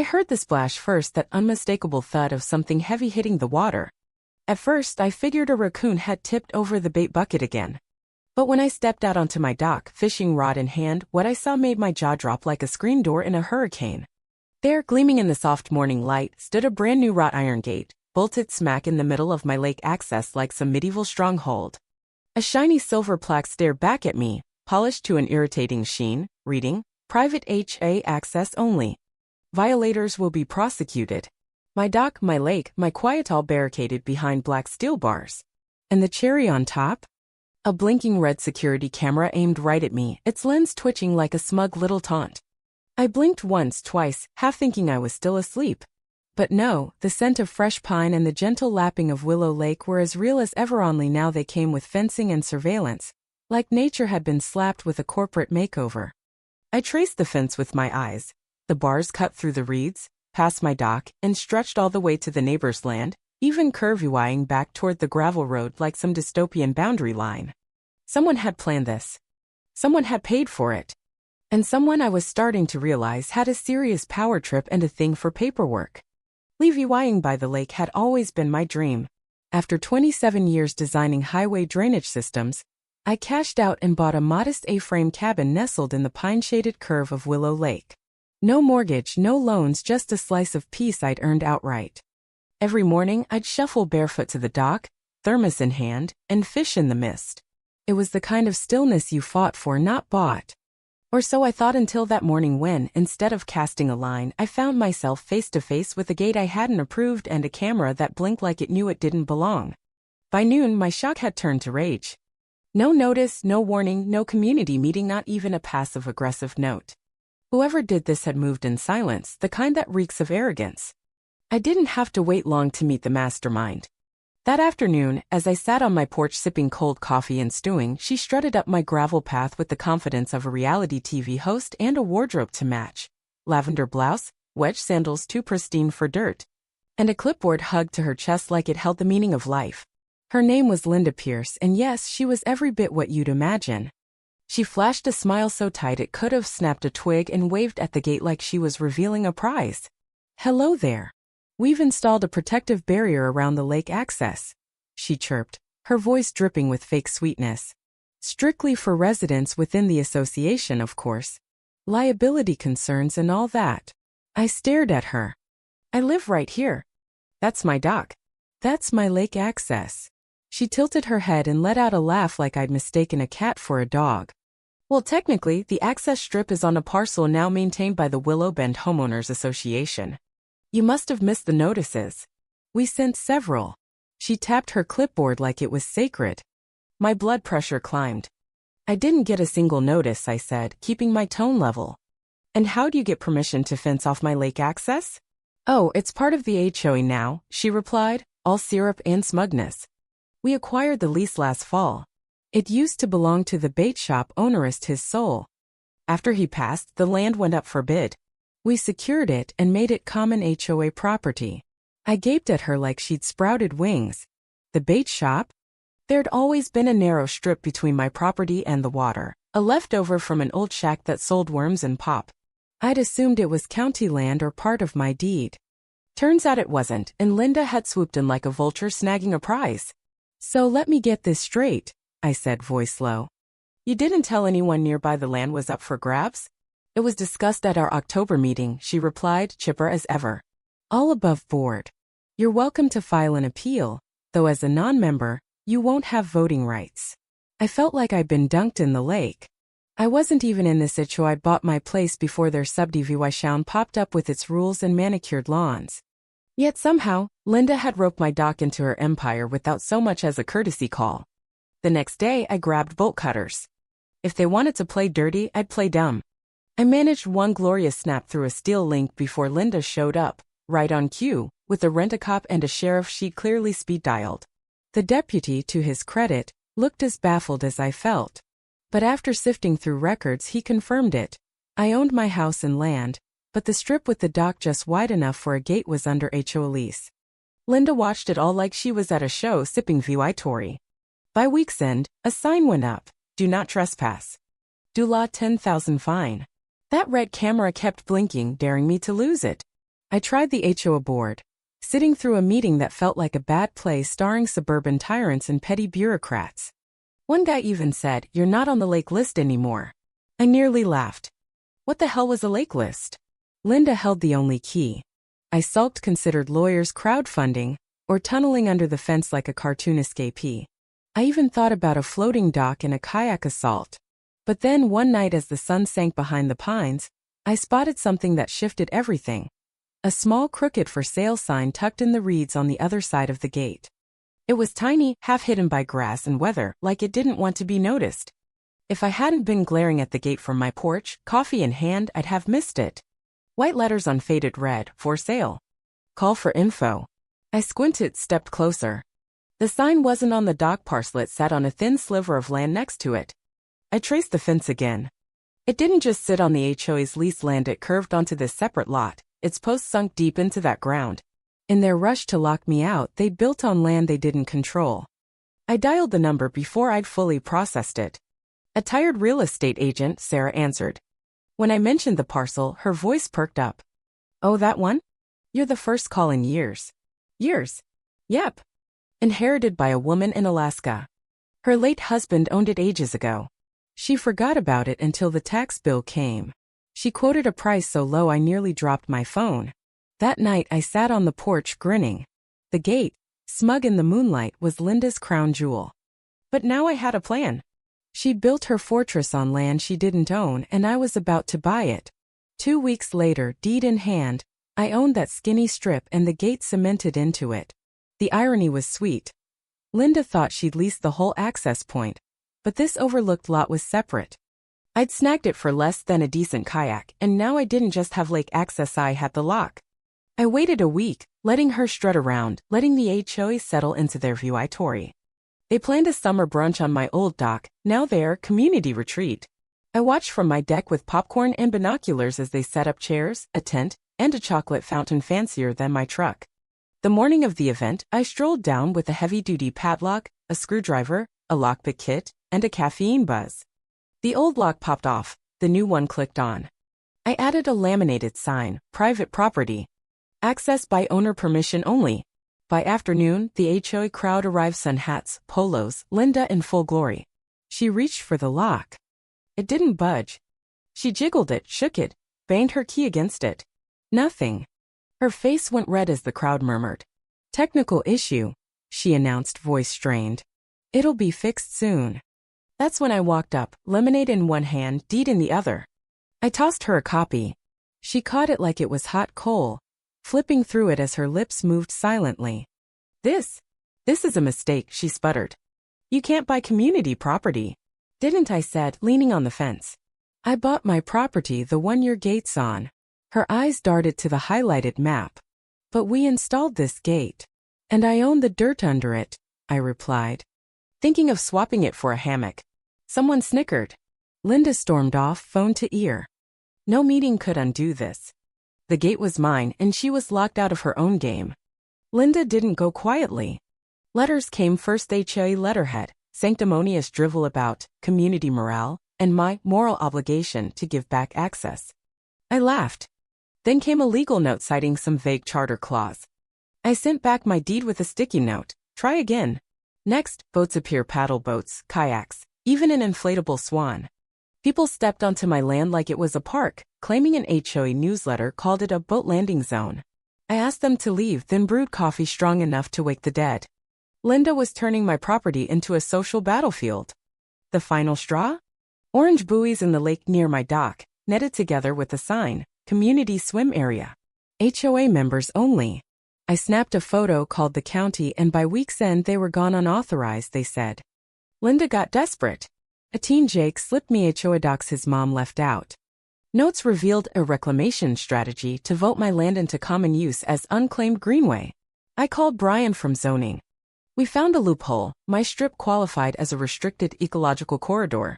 I heard the splash first, that unmistakable thud of something heavy hitting the water. At first, I figured a raccoon had tipped over the bait bucket again. But when I stepped out onto my dock, fishing rod in hand, what I saw made my jaw drop like a screen door in a hurricane. There, gleaming in the soft morning light, stood a brand new wrought iron gate, bolted smack in the middle of my lake access like some medieval stronghold. A shiny silver plaque stared back at me, polished to an irritating sheen, reading, "Private HOA access only. Violators will be prosecuted." My dock, my lake, my quiet, all barricaded behind black steel bars. And the cherry on top? A blinking red security camera aimed right at me, its lens twitching like a smug little taunt. I blinked once, twice, half thinking I was still asleep. But no, the scent of fresh pine and the gentle lapping of Willow Lake were as real as ever, only now they came with fencing and surveillance, like nature had been slapped with a corporate makeover. I traced the fence with my eyes. The bars cut through the reeds, past my dock, and stretched all the way to the neighbor's land, even curvy-wying back toward the gravel road like some dystopian boundary line. Someone had planned this. Someone had paid for it. And someone, I was starting to realize, had a serious power trip and a thing for paperwork. Levying by the lake had always been my dream. After 27 years designing highway drainage systems, I cashed out and bought a modest A-frame cabin nestled in the pine-shaded curve of Willow Lake. No mortgage, no loans, just a slice of peace I'd earned outright. Every morning, I'd shuffle barefoot to the dock, thermos in hand, and fish in the mist. It was the kind of stillness you fought for, not bought. Or so I thought, until that morning when, instead of casting a line, I found myself face to face with a gate I hadn't approved and a camera that blinked like it knew it didn't belong. By noon, my shock had turned to rage. No notice, no warning, no community meeting, not even a passive-aggressive note. Whoever did this had moved in silence, the kind that reeks of arrogance. I didn't have to wait long to meet the mastermind. That afternoon, as I sat on my porch sipping cold coffee and stewing, she strutted up my gravel path with the confidence of a reality TV host and a wardrobe to match. Lavender blouse, wedge sandals too pristine for dirt, and a clipboard hugged to her chest like it held the meaning of life. Her name was Linda Pierce, and yes, she was every bit what you'd imagine. She flashed a smile so tight it could have snapped a twig and waved at the gate like she was revealing a prize. "Hello there. We've installed a protective barrier around the lake access," she chirped, her voice dripping with fake sweetness. "Strictly for residents within the association, of course. Liability concerns and all that." I stared at her. "I live right here. That's my dock. That's my lake access." She tilted her head and let out a laugh like I'd mistaken a cat for a dog. "Well, technically, the access strip is on a parcel now maintained by the Willow Bend Homeowners Association. You must have missed the notices. We sent several." She tapped her clipboard like it was sacred. My blood pressure climbed. "I didn't get a single notice," I said, keeping my tone level. "And how do you get permission to fence off my lake access?" "Oh, it's part of the HOA now," she replied, all syrup and smugness. "We acquired the lease last fall. It used to belong to the bait shop ownerist his soul. After he passed, the land went up for bid. We secured it and made it common HOA property." I gaped at her like she'd sprouted wings. The bait shop? There'd always been a narrow strip between my property and the water, a leftover from an old shack that sold worms and pop. I'd assumed it was county land or part of my deed. Turns out it wasn't, and Linda had swooped in like a vulture snagging a prize. "So let me get this straight," I said, voice low. "You didn't tell anyone nearby the land was up for grabs?" "It was discussed at our October meeting," she replied, chipper as ever. "All above board. You're welcome to file an appeal, though as a non-member, you won't have voting rights." I felt like I'd been dunked in the lake. I wasn't even in this HOA. I'd bought my place before their subdivision popped up with its rules and manicured lawns. Yet somehow, Linda had roped my dock into her empire without so much as a courtesy call. The next day, I grabbed bolt cutters. If they wanted to play dirty, I'd play dumb. I managed one glorious snap through a steel link before Linda showed up, right on cue, with a rent-a-cop and a sheriff she'd clearly speed-dialed. The deputy, to his credit, looked as baffled as I felt. But after sifting through records, he confirmed it. I owned my house and land, but the strip with the dock just wide enough for a gate was under HOA lease. Linda watched it all like she was at a show sipping VI. By week's end, a sign went up: "Do not trespass. Do law 10,000 fine." That red camera kept blinking, daring me to lose it. I tried the HOA board, sitting through a meeting that felt like a bad play starring suburban tyrants and petty bureaucrats. One guy even said, "You're not on the lake list anymore." I nearly laughed. What the hell was a lake list? Linda held the only key. I sulked, considered lawyers crowdfunding, or tunneling under the fence like a cartoon escapee. I even thought about a floating dock and a kayak assault. But then one night as the sun sank behind the pines, I spotted something that shifted everything. A small crooked for sale sign tucked in the reeds on the other side of the gate. It was tiny, half hidden by grass and weather, like it didn't want to be noticed. If I hadn't been glaring at the gate from my porch, coffee in hand, I'd have missed it. White letters on faded red, "For sale. Call for info." I squinted, stepped closer. The sign wasn't on the dock parcel, it sat on a thin sliver of land next to it. I traced the fence again. It didn't just sit on the HOA's leased land, it curved onto this separate lot, its posts sunk deep into that ground. In their rush to lock me out, they built on land they didn't control. I dialed the number before I'd fully processed it. "A tired real estate agent," Sarah answered. When I mentioned the parcel, her voice perked up. "Oh, that one? You're the first call in years." "Years?" "Yep. Inherited by a woman in Alaska. Her late husband owned it ages ago. She forgot about it until the tax bill came. She quoted a price so low I nearly dropped my phone. That night I sat on the porch grinning. The gate, smug in the moonlight, was Linda's crown jewel. But now I had a plan. She built her fortress on land she didn't own, and I was about to buy it. 2 weeks later, deed in hand, I owned that skinny strip and the gate cemented into it. The irony was sweet. Linda thought she'd leased the whole access point, but this overlooked lot was separate. I'd snagged it for less than a decent kayak, and now I didn't just have lake access, I had the lock. I waited a week, letting her strut around, letting the HOA settle into their view. They planned a summer brunch on my old dock, now their community retreat. I watched from my deck with popcorn and binoculars as they set up chairs, a tent, and a chocolate fountain fancier than my truck. The morning of the event, I strolled down with a heavy-duty padlock, a screwdriver, a lockpick kit, and a caffeine buzz. The old lock popped off, the new one clicked on. I added a laminated sign, "Private property. Access by owner, permission only." By afternoon, the HOA crowd arrived, sun hats, polos, Linda in full glory. She reached for the lock. It didn't budge. She jiggled it, shook it, banged her key against it. Nothing. Her face went red as the crowd murmured. "Technical issue," she announced, voice strained. "It'll be fixed soon." That's when I walked up, lemonade in one hand, deed in the other. I tossed her a copy. She caught it like it was hot coal, flipping through it as her lips moved silently. This is a mistake," she sputtered. "You can't buy community property." "Didn't I?" said, leaning on the fence. "I bought my property, the one your gate's on." Her eyes darted to the highlighted map. "But we installed this gate. And I own the dirt under it," I replied, thinking of swapping it for a hammock. Someone snickered. Linda stormed off, phone to ear. No meeting could undo this. The gate was mine, and she was locked out of her own game. Linda didn't go quietly. Letters came first, HOA letterhead, sanctimonious drivel about community morale, and my moral obligation to give back access. I laughed. Then came a legal note citing some vague charter clause. I sent back my deed with a sticky note. Try again. Next, boats appear, paddle boats, kayaks, even an inflatable swan. People stepped onto my land like it was a park, claiming an HOA newsletter called it a boat landing zone. I asked them to leave, then brewed coffee strong enough to wake the dead. Linda was turning my property into a social battlefield. The final straw? Orange buoys in the lake near my dock, netted together with a sign, "Community swim area. HOA members only." I snapped a photo, called the county, and by week's end they were gone unauthorized, they said. Linda got desperate. A teen Jake slipped me HOA docs his mom left out. Notes revealed a reclamation strategy to vote my land into common use as unclaimed greenway. I called Brian from zoning. We found a loophole. My strip qualified as a restricted ecological corridor.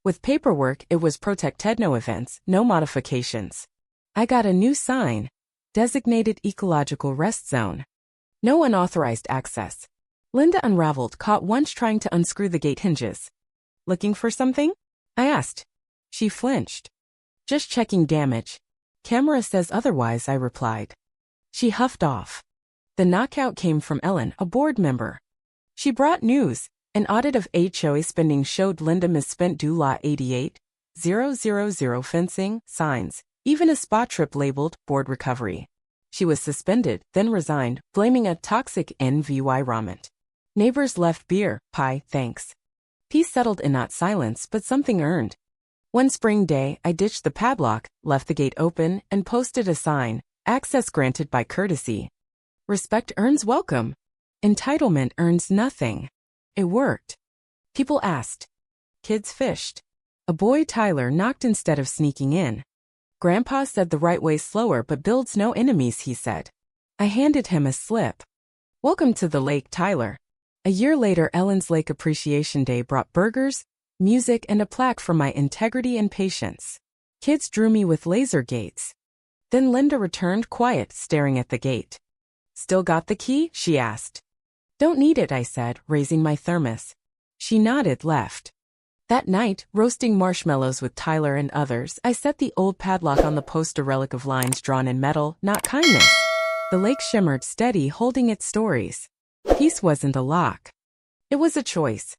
With paperwork, it was protected, no events, no modifications. I got a new sign. Designated ecological rest zone. No unauthorized access. Linda unraveled, caught once trying to unscrew the gate hinges. "Looking for something?" I asked. She flinched. "Just checking damage. Camera says otherwise," I replied. She huffed off. The knockout came from Ellen, a board member. She brought news. An audit of HOA spending showed Linda misspent due Law 88,000 fencing, signs, even a spa trip labeled board recovery. She was suspended, then resigned, blaming a toxic environment. Neighbors left beer, pie, thanks. Peace settled in not silence, but something earned. One spring day, I ditched the padlock, left the gate open, and posted a sign, access granted by courtesy. Respect earns welcome. Entitlement earns nothing. It worked. People asked. Kids fished. A boy, Tyler, knocked instead of sneaking in. Grandpa said the right way slower but builds no enemies, he said. I handed him a slip. Welcome to the lake, Tyler. A year later, Ellen's Lake Appreciation Day brought burgers, music, and a plaque for my integrity and patience. Kids drew me with laser gates. Then Linda returned quiet, staring at the gate. Still got the key? She asked. Don't need it, I said, raising my thermos. She nodded, left. That night, roasting marshmallows with Tyler and others, I set the old padlock on the post, a relic of lines drawn in metal, not kindness. The lake shimmered steady, holding its stories. Peace wasn't a lock. It was a choice.